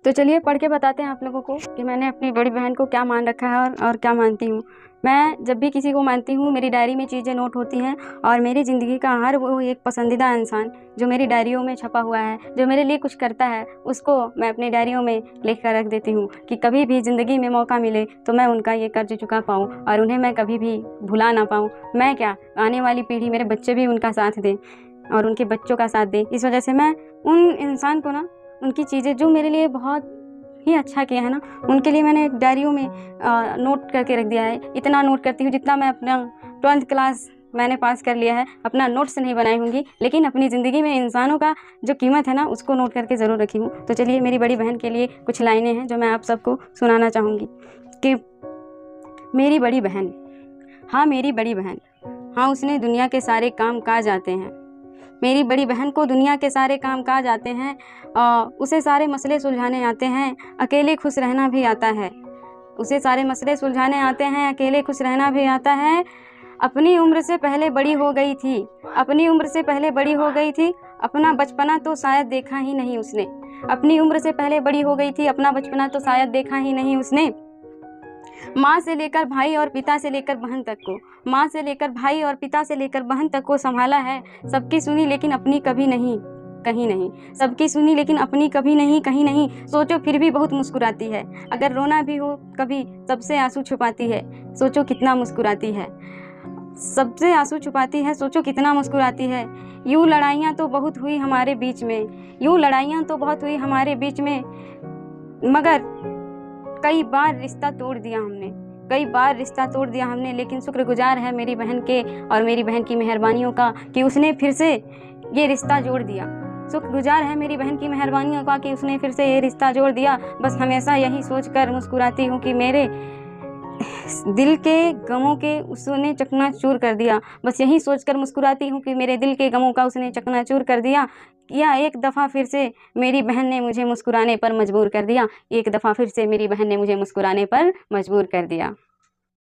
तो चलिए पढ़ के बताते हैं आप लोगों को कि मैंने अपनी बड़ी बहन को क्या मान रखा है और क्या मानती हूँ। मैं जब भी किसी को मानती हूँ मेरी डायरी में चीज़ें नोट होती हैं और मेरी ज़िंदगी का हर वो एक पसंदीदा इंसान जो मेरी डायरियों में छपा हुआ है, जो मेरे लिए कुछ करता है, उसको मैं अपनी डायरियों में लिख कर रख देती हूँ कि कभी भी ज़िंदगी में मौका मिले तो मैं उनका ये कर्ज चुका पाऊँ और उन्हें मैं कभी भी भुला ना पाऊँ। मैं क्या, आने वाली पीढ़ी, मेरे बच्चे भी उनका साथ दें और उनके बच्चों का साथ दें। इस वजह से मैं उन इंसान को ना, उनकी चीज़ें जो मेरे लिए बहुत ही अच्छा किया है ना, उनके लिए मैंने डायरियों में नोट करके रख दिया है। इतना नोट करती हूँ जितना मैं अपना 12th क्लास मैंने पास कर लिया है। अपना नोट्स नहीं बनाई होंगी लेकिन अपनी ज़िंदगी में इंसानों का जो कीमत है ना उसको नोट करके ज़रूर रखी हूँ। तो चलिए मेरी बड़ी बहन के लिए कुछ लाइनें हैं जो मैं आप सबको सुनाना चाहूँगी कि मेरी बड़ी बहन, हाँ मेरी बड़ी बहन, हाँ उसने दुनिया के सारे काम काज आते हैं। मेरी बड़ी बहन को दुनिया के सारे काम काज आते हैं, उसे सारे मसले सुलझाने आते हैं, अकेले खुश रहना भी आता है। उसे सारे मसले सुलझाने आते हैं, अकेले खुश रहना भी आता है। अपनी उम्र से पहले बड़ी हो गई थी, अपनी उम्र से पहले बड़ी हो गई थी, अपना बचपना तो शायद देखा ही नहीं उसने। अपनी उम्र से पहले बड़ी हो गई थी, अपना बचपना तो शायद देखा ही नहीं उसने। माँ से लेकर भाई और पिता से लेकर बहन तक को, माँ से लेकर भाई और पिता से लेकर बहन तक को संभाला है। सबकी सुनी लेकिन अपनी कभी नहीं, कहीं नहीं। सबकी सुनी लेकिन अपनी कभी नहीं, कहीं नहीं। सोचो फिर भी बहुत मुस्कुराती है, अगर रोना भी हो कभी सबसे आंसू छुपाती है। सोचो कितना मुस्कुराती है, सबसे आंसू छुपाती है। सोचो कितना मुस्कुराती है। यूँ लड़ाइयाँ तो बहुत हुई हमारे बीच में, यूँ लड़ाइयाँ तो बहुत हुई हमारे बीच में, मगर कई बार रिश्ता तोड़ दिया हमने, कई बार रिश्ता तोड़ दिया हमने। लेकिन शुक्रगुजार है मेरी बहन के और मेरी बहन की मेहरबानियों का कि उसने फिर से ये रिश्ता जोड़ दिया। शुक्रगुजार है मेरी बहन की मेहरबानियों का कि उसने फिर से ये रिश्ता जोड़ दिया। बस हमेशा यही सोचकर मुस्कुराती हूँ कि मेरे दिल के गमों के उसने चकनाचूर कर दिया। बस यही सोचकर मुस्कुराती हूँ कि मेरे दिल के गमों का उसने चकनाचूर कर दिया। या एक दफ़ा फिर से मेरी बहन ने मुझे मुस्कुराने पर मजबूर कर दिया, एक दफ़ा फिर से मेरी बहन ने मुझे मुस्कुराने पर मजबूर कर दिया।